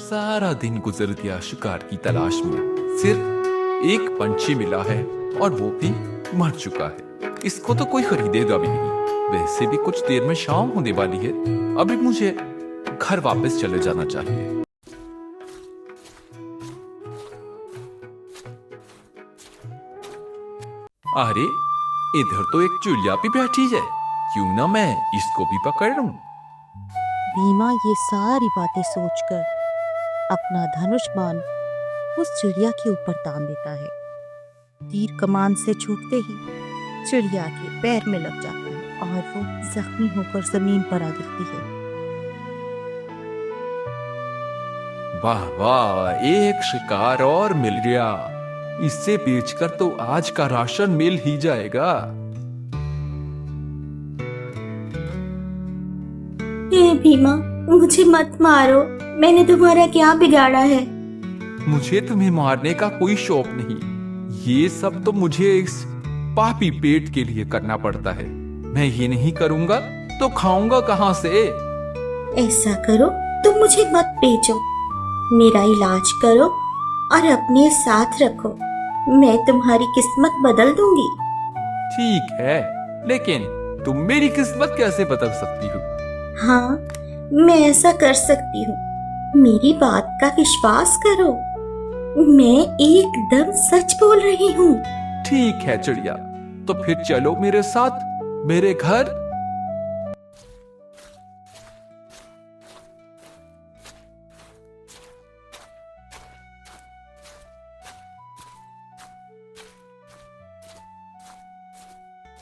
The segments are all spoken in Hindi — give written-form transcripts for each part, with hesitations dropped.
सारा दिन गुजर गया शिकार की तलाश में। सिर्फ एक पंछी मिला है और वो भी मर चुका है। इसको तो कोई खरीदेगा भी नहीं। वैसे भी कुछ देर में शाम होने वाली है। अभी मुझे घर वापस चले जाना चाहिए। अरे, इधर तो एक चिड़िया भी बैठी है। क्यों ना मैं इसको भी पकड़ लूं? भीमा ये सारी बातें सोचकर अपना धनुष बाण उस चिड़िया के ऊपर तान देता है। तीर कमान से छूटते ही चिड़िया के पैर में लग जाता है और वो जख्मी होकर जमीन पर आ गिरती है। वाह वाह, एक शिकार और मिल गया। इसे बेचकर तो आज का राशन मिल ही जाएगा। हे भीमा, मुझे मत मारो। मैंने तुम्हारा क्या बिगाड़ा है? मुझे तुम्हें मारने का कोई शौक नहीं। ये सब तो मुझे इस पापी पेट के लिए करना पड़ता है। मैं ये नहीं करूंगा तो खाऊंगा कहां से? ऐसा करो, तुम मुझे मत बेचो। मेरा इलाज करो और अपने साथ रखो। मैं तुम्हारी किस्मत बदल दूंगी। ठीक है, लेकिन तुम मेरी किस्मत कैसे बदल सकती हो? हाँ, मैं ऐसा कर सकती हूँ। मेरी बात का विश्वास करो। मैं एकदम सच बोल रही हूँ। ठीक है चिड़िया, तो फिर चलो मेरे साथ मेरे घर।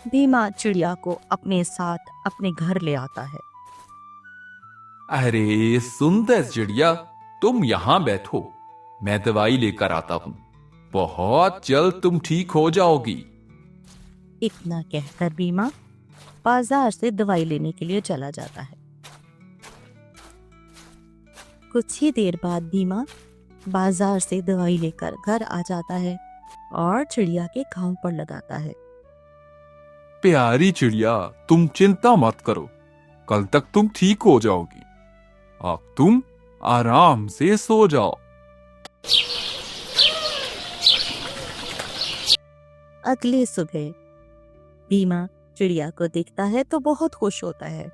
भीमा चिड़िया को अपने साथ अपने घर ले आता है। अरे सुंदर चिड़िया, तुम यहाँ बैठो, मैं दवाई लेकर आता हूँ। बहुत जल्द तुम ठीक हो जाओगी। इतना कहकर भीमा बाजार से दवाई लेने के लिए चला जाता है। कुछ ही देर बाद भीमा बाजार से दवाई लेकर घर आ जाता है और चिड़िया के घाव पर लगाता है। प्यारी चिड़िया, तुम चिंता मत करो, कल तक तुम ठीक हो जाओगी। अब तुम आराम से सो जाओ। अगली सुबह भीमा चिड़िया को देखता है तो बहुत खुश होता है।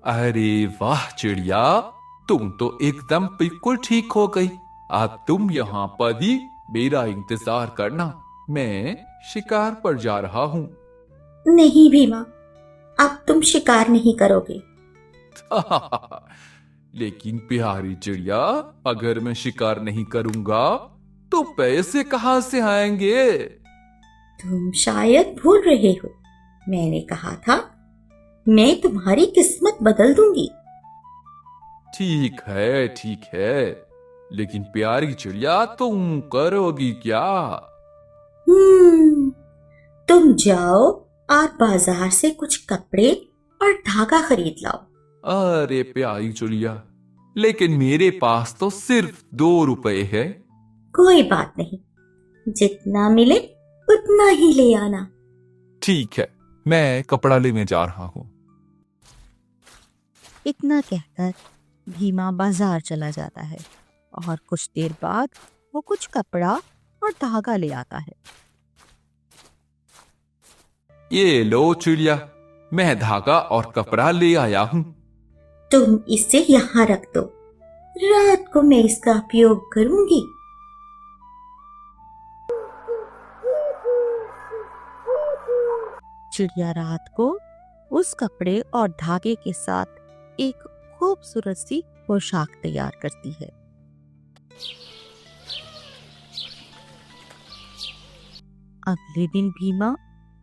अरे वाह चिड़िया, तुम तो एकदम बिल्कुल ठीक हो गई। अब तुम यहाँ पर ही मेरा इंतजार करना, मैं शिकार पर जा रहा हूँ। नहीं भीमा, अब तुम शिकार नहीं करोगे। लेकिन प्यारी चिड़िया, अगर मैं शिकार नहीं करूंगा तो पैसे कहाँ से आएंगे? तुम शायद भूल रहे हो, मैंने कहा था मैं तुम्हारी किस्मत बदल दूंगी। ठीक है, लेकिन प्यारी चिड़िया, तुम करोगी क्या? तुम जाओ और बाजार से कुछ कपड़े और धागा खरीद लाओ। अरे प्यारी चिड़िया, लेकिन मेरे पास तो सिर्फ 2 रुपए है। कोई बात नहीं, जितना मिले उतना ही ले आना। ठीक है, मैं कपड़ा लेने जा रहा हूँ। इतना कहकर भीमा बाजार चला जाता है और कुछ देर बाद वो कुछ कपड़ा और धागा ले आता है। ये लो चिड़िया, मैं धागा और कपड़ा ले आया हूँ। तुम इसे यहाँ रख दो, रात को मैं इसका उपयोग करूंगी। चिड़िया रात को उस कपड़े और धागे के साथ एक खूबसूरत सी पोशाक तैयार करती है। अगले दिन भीमा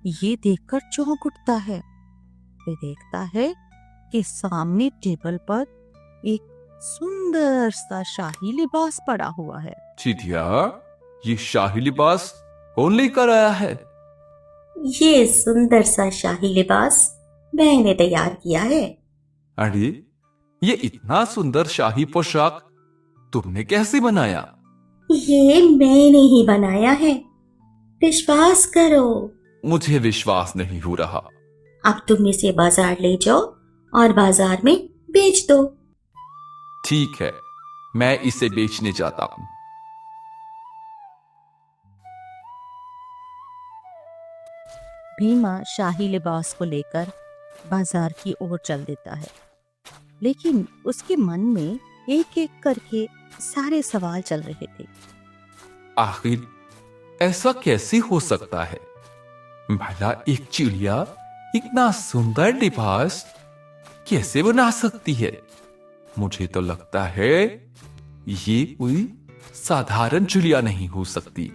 ये देखकर चौंक उठता है। वे देखता है कि सामने टेबल पर एक सुंदर सा शाही लिबास पड़ा हुआ है। चिड़िया, ये शाही लिबास कौन लेकर आया है? ये सुंदर सा शाही लिबास मैंने तैयार किया है। अरे, ये इतना सुंदर शाही पोशाक तुमने कैसे बनाया? ये मैंने ही बनाया है, विश्वास करो। मुझे विश्वास नहीं हो रहा। अब तुम इसे बाजार ले जाओ और बाजार में बेच दो। ठीक है, मैं इसे बेचने जाता हूं। भीमा शाही लिबास को लेकर बाजार की ओर चल देता है, लेकिन उसके मन में एक एक करके सारे सवाल चल रहे थे। आखिर ऐसा कैसे हो सकता है? भला एक चिड़िया इतना सुंदर लिबास कैसे बना सकती है? मुझे तो लगता है ये कोई साधारण चिड़िया नहीं हो सकती।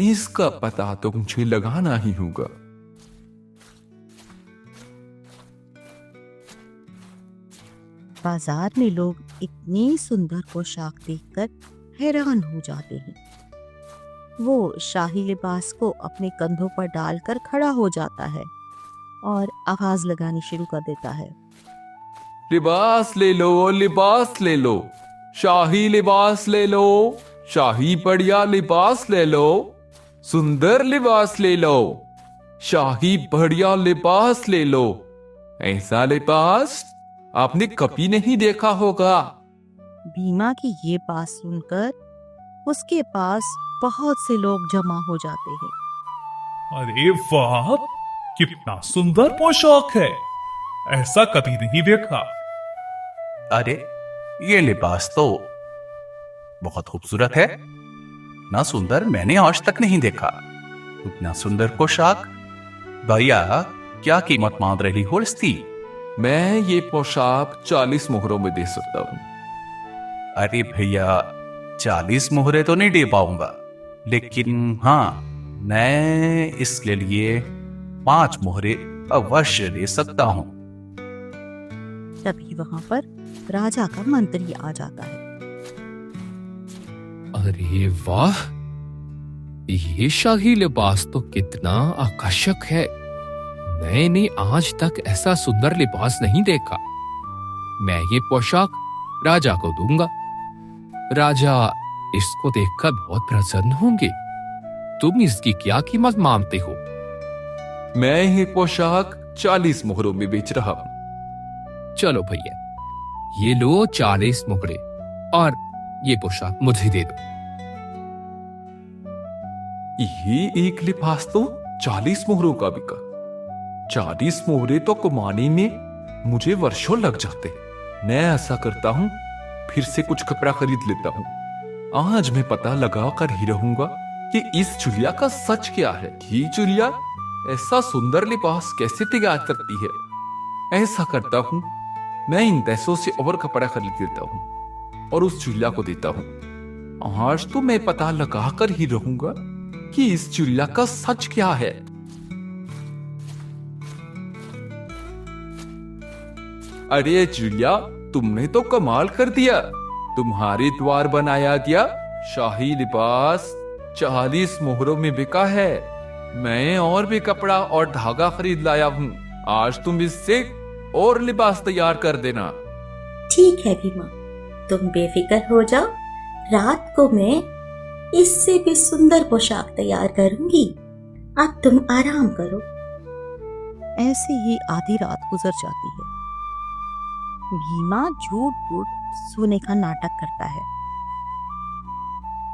इसका पता तो मुझे लगाना ही होगा। बाजार में लोग इतनी सुंदर पोशाक देखकर हैरान हो जाते हैं। वो शाही लिबास को अपने कंधों पर डालकर खड़ा हो जाता है और आवाज लगानी शुरू कर देता है। लिबास ले लो, लिबास ले लो, शाही लिबास ले लो, शाही बढ़िया लिबास ले लो, सुंदर लिबास ले लो, शाही बढ़िया लिबास ले लो। ऐसा लिबास आपने कभी नहीं देखा होगा। भीमा की ये बात सुनकर उसके पास बहुत से लोग जमा हो जाते हैं। अरे वाह, कितना सुंदर पोशाक है, ऐसा कभी नहीं देखा। अरे ये लिबास तो बहुत खूबसूरत है, ना सुंदर मैंने आज तक नहीं देखा। इतना सुंदर पोशाक। भैया, क्या कीमत मांग रही हो इसकी? मैं ये पोशाक 40 मोहरों में दे सकता हूं। अरे भैया, 40 मोहरे तो नहीं दे पाऊंगा, लेकिन हाँ, मैं इसके लिए 5 मोहरे अवश्य दे सकता हूं। तभी वहां पर राजा का मंत्री आ जाता है। अरे वाह, ये शाही लिबास तो कितना आकर्षक है। मैंने आज तक ऐसा सुंदर लिबास नहीं देखा। मैं ये पोशाक राजा को दूंगा। राजा इसको देखकर बहुत प्रसन्न होंगे। तुम इसकी क्या कीमत मांगते हो? मैं ये पोशाक 40 मोहरों में बेच रहा हूं। चलो भैया, ये लो 40 मुकड़े और ये पोशाक मुझे दे दो। ये एक लिबास तो 40 मोहरों का बिका। 40 मोहरे तो कमाने में मुझे वर्षों लग जाते। मैं ऐसा करता हूं, फिर से कुछ कपड़ा खरीद लेता हूं। आज मैं पता लगा कर ही रहूंगा कि इस चिड़िया का सच क्या है। ये चिड़िया ऐसा सुंदर लिबास कैसे तैयार करती है। ऐसा करता हूं, मैं इन पैसों से और कपड़ा खरीद लेता हूं और उस चिड़िया को देता हूं। आज तो मैं पता लगा कर ही रहूंगा कि इस चिड़िया का सच क्या है। अरे चिड़िया, तुमने तो कमाल कर दिया। तुम्हारे द्वार बनाया गया शाही लिबास 40 मोहरों में बिका है। मैं और भी कपड़ा और धागा खरीद लाया हूँ। आज तुम इससे और लिबास तैयार कर देना। ठीक है भीमा, तुम बेफिक्र हो जाओ। रात को मैं इससे भी सुंदर पोशाक तैयार करूंगी। अब तुम आराम करो। ऐसे ही आधी रात गुजर जाती है। भीमा झूठ मूठ सोने का नाटक करता है।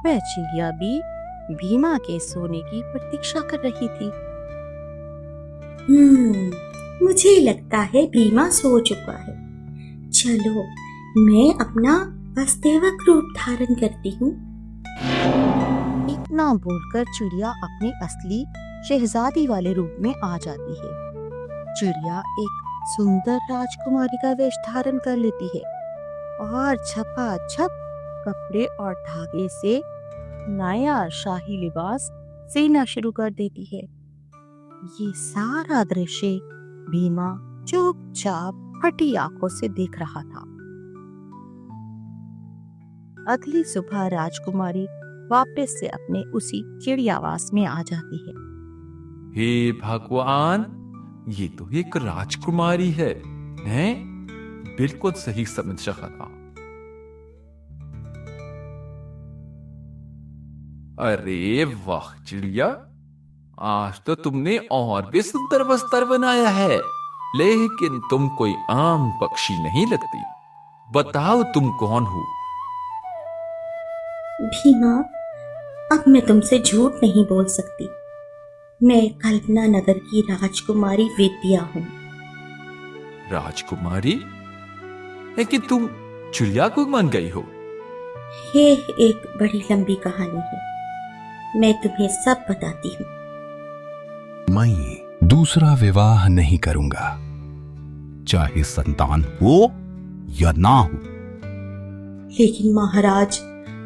वह चिड़िया भी भीमा के सोने की प्रतीक्षा कर रही थी। मुझे लगता है भीमा सो चुका है। चलो, मैं अपना वास्तविक रूप धारण करती हूँ। इतना बोलकर चिड़िया अपने असली शहजादी वाले रूप में आ जाती है। चिड़िया एक सुंदर राजकुमारी का वेश धारण कर लेती है और झपाझप कपड़े और धागे से नया शाही लिबास सीना शुरू कर देती है। ये सारा दृश्य भीमा चुपचाप फटी आंखों से देख रहा था। अगली सुबह राजकुमारी वापस से अपने उसी चिड़ियावास में आ जाती है। हे भगवान, ये तो एक राजकुमारी है, हैं? बिल्कुल सही समझ रहा था। अरे वाह चिड़िया, आज तो तुमने और भी सुंदर बस्तर बनाया है। लेकिन तुम कोई आम पक्षी नहीं लगती। बताओ तुम कौन हो? भीमा, अब मैं तुमसे झूठ नहीं बोल सकती। मैं कल्पना नगर की राजकुमारी विद्या हूँ। राजकुमारी है कि तुम चिड़िया को मान गई हो? ये एक बड़ी लंबी कहानी है, मैं तुम्हें सब बताती हूँ। मैं दूसरा विवाह नहीं करूंगा, चाहे संतान हो या ना हो। लेकिन महाराज,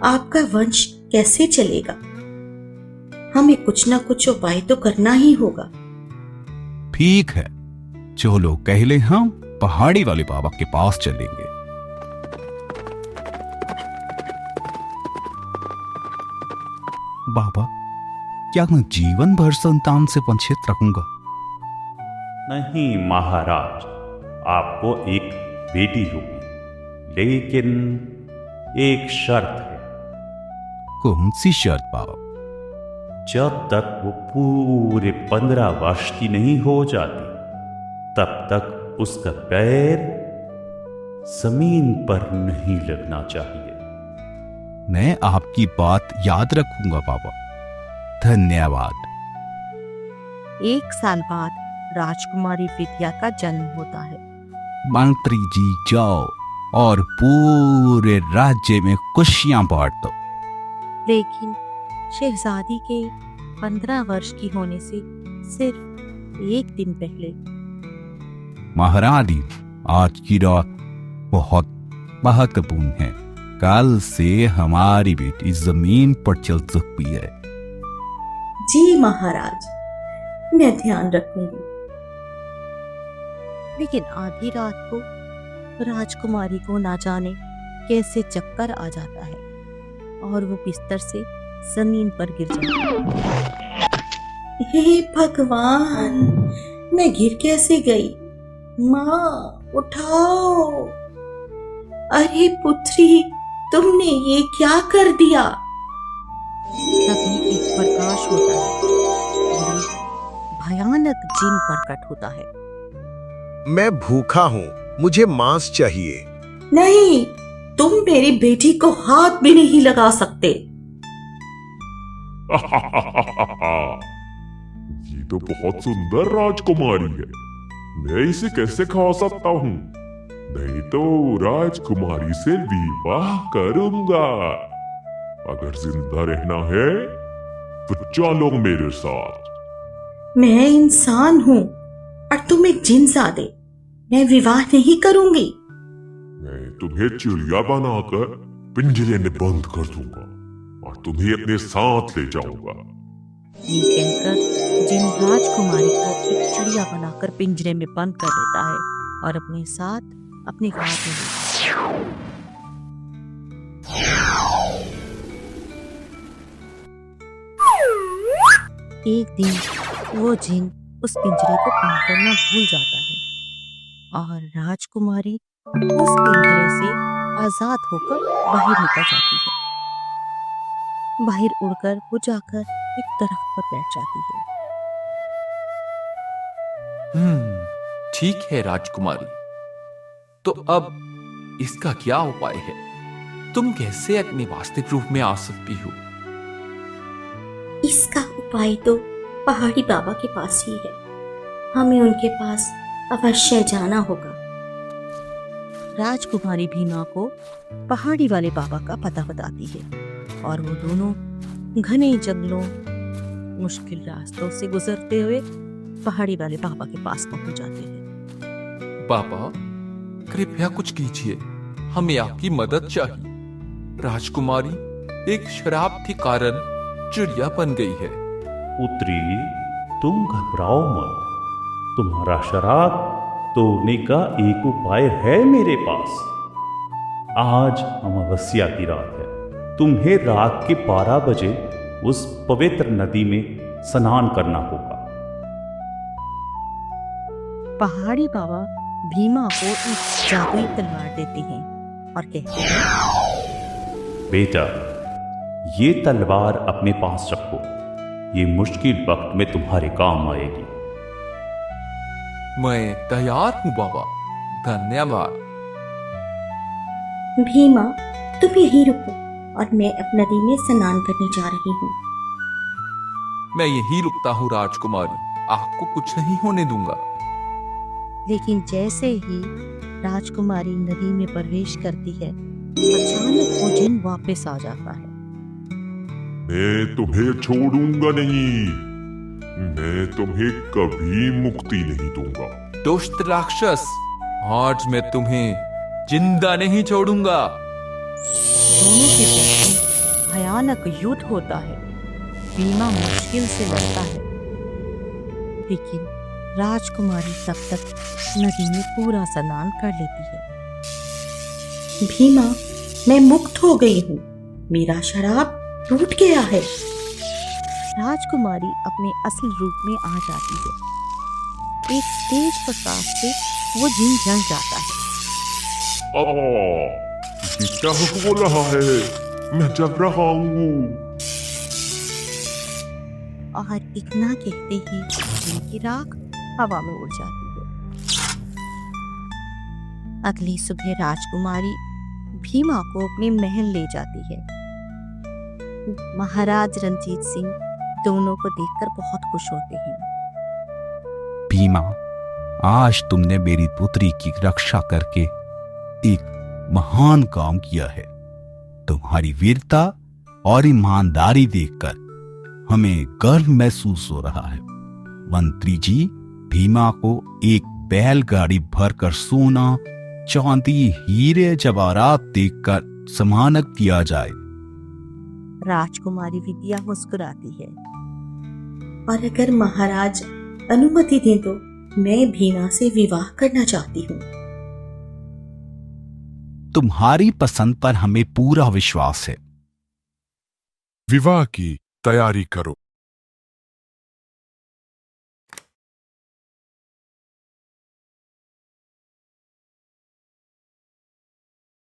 आपका वंश कैसे चलेगा? हमें कुछ ना कुछ उपाय तो करना ही होगा। ठीक है, चलो पहले हम पहाड़ी वाले बाबा के पास चलेंगे। बाबा, क्या मैं जीवन भर संतान से वंचित रहूंगा? नहीं महाराज, आपको एक बेटी होगी, लेकिन एक शर्त है। कौन सी शर्त बाबा? जब तक वो पूरे 15 वर्ष की नहीं हो जाती, तब तक उसका पैर जमीन पर नहीं लगना चाहिए। मैं आपकी बात याद रखूंगा बाबा, धन्यवाद। 1 साल बाद राजकुमारी विद्या का जन्म होता है। मंत्री जी जाओ और पूरे राज्य में खुशियां बांट दो। लेकिन शहजादी के 15 वर्ष की होने से सिर्फ 1 दिन पहले महारानी, आज की रात बहुत महत्वपूर्ण है। कल से हमारी बेटी जमीन पर चल सकती है। जी महाराज, मैं ध्यान रखूंगी। लेकिन आधी रात को राजकुमारी को ना जाने कैसे चक्कर आ जाता है और वो बिस्तर से जमीन पर गिर जाती है। हे भगवान, मैं गिर कैसे गई? माँ, उठाओ। अरे पुत्री, तुमने ये क्या कर दिया? तभी एक प्रकाश होता है और एक भयानक जिन प्रकट होता है। मैं भूखा हूँ, मुझे मांस चाहिए। नहीं, तुम मेरी बेटी को हाथ भी नहीं लगा सकते। ये तो बहुत सुंदर राजकुमारी है, मैं इसे कैसे खा सकता हूँ? नहीं तो राजकुमारी से विवाह करूंगा। अगर जिंदा रहना है तो चलो मेरे साथ। मैं इंसान हूँ और तुम एक जिनजादे। मैं विवाह नहीं करूंगी। मैं तुम्हें चिड़िया बनाकर पिंजरे में बंद कर दूंगा और तुम्हें अपने साथ ले जाऊंगा। ये कहकर जिन राजकुमारी को एक चिड़िया बनाकर पिंजरे में बंद कर देता है और अपने साथ अपने घाट में लेता है। एक दिन वो जिन उस पिंजरे को बंद करना भूल जाता है और राजकुमारी उस पिंजरे से आजाद होकर बाहर निकल जाती है। बाहर उड़कर वो जाकर एक दरख्त पर बैठ जाती है। ठीक है राजकुमारी, तो अब इसका क्या उपाय है? तुम कैसे अपने वास्तविक रूप में आ सकती हो? इसका उपाय तो पहाड़ी बाबा के पास ही है। हमें उनके पास अवश्य जाना होगा। राजकुमारी भीमा को पहाड़ी वाले बाबा का पता बताती है और वो दोनों घने जंगलों, मुश्किल रास्तों से गुजरते हुए पहाड़ी वाले बाबा के पास पहुंच जाते हैं। बाबा, कृपया कुछ कीजिए, हमें आपकी मदद चाहिए। राजकुमारी एक शराब के कारण चिड़िया बन गई है। पुत्री, तुम घबराओ मत। तुम्हारा शराब तोड़ने का एक उपाय है मेरे पास। आज अमावस्या की रात है। तुम्हें रात के 12 बजे उस पवित्र नदी में स्नान करना होगा। पहाड़ी बाबा भीमा को एक जादुई तलवार देते हैं और कहते हैं, बेटा, ये तलवार अपने पास रखो। ये मुश्किल वक्त में तुम्हारे काम आएगी। मैं तैयार हूँ बाबा, धन्यवाद। भीमा, तुम यहीं रुको और मैं अब नदी में स्नान करने जा रही हूँ। मैं यही रुकता हूँ राजकुमारी, आपको कुछ नहीं होने दूंगा। लेकिन जैसे ही राजकुमारी नदी में प्रवेश करती है, अचानक वो जिन वापस आ जाता है। मैं तुम्हें छोड़ूंगा नहीं, मैं तुम्हें कभी मुक्ति नहीं दूंगा। दुष्ट राक्षस, आज मैं तुम्हें जिंदा नहीं छोड़ूंगा। दोनों के बीच भयानक युद्ध होता है। भीमा मुश्किल से लड़ता है, लेकिन राजकुमारी तब तक नदी में पूरा स्नान कर लेती है। भीमा, मैं मुक्त हो गई हूँ, मेरा शराब टूट गया है। राजकुमारी अपने असली रूप में आ जाती है। एक तेज प्रकाश से वो जिन जल जाता है। ये क्या हो रहा है? मैं जल रहा हूँ। और इतना कहते ही जिन की राख हवा में उड़ जाती है। अगली सुबह राजकुमारी भीमा को अपने महल ले जाती है। महाराज रंजीत सिंह दोनों को देखकर बहुत खुश होते हैं। भीमा, आज तुमने मेरी पुत्री की रक्षा करके एक महान काम किया है। तुम्हारी वीरता और ईमानदारी देखकर हमें गर्व महसूस हो रहा है। मंत्री जी, भीमा को एक बैलगाड़ी भरकर सोना, चांदी, हीरे जवाहरात देकर सम्मानित किया जाए। राजकुमारी विद्या मुस्कुराती है। और अगर महाराज अनुमति दें तो मैं भीमा से विवाह करना चाहती हूँ। तुम्हारी पसंद पर हमें पूरा विश्वास है। विवाह की तैयारी करो।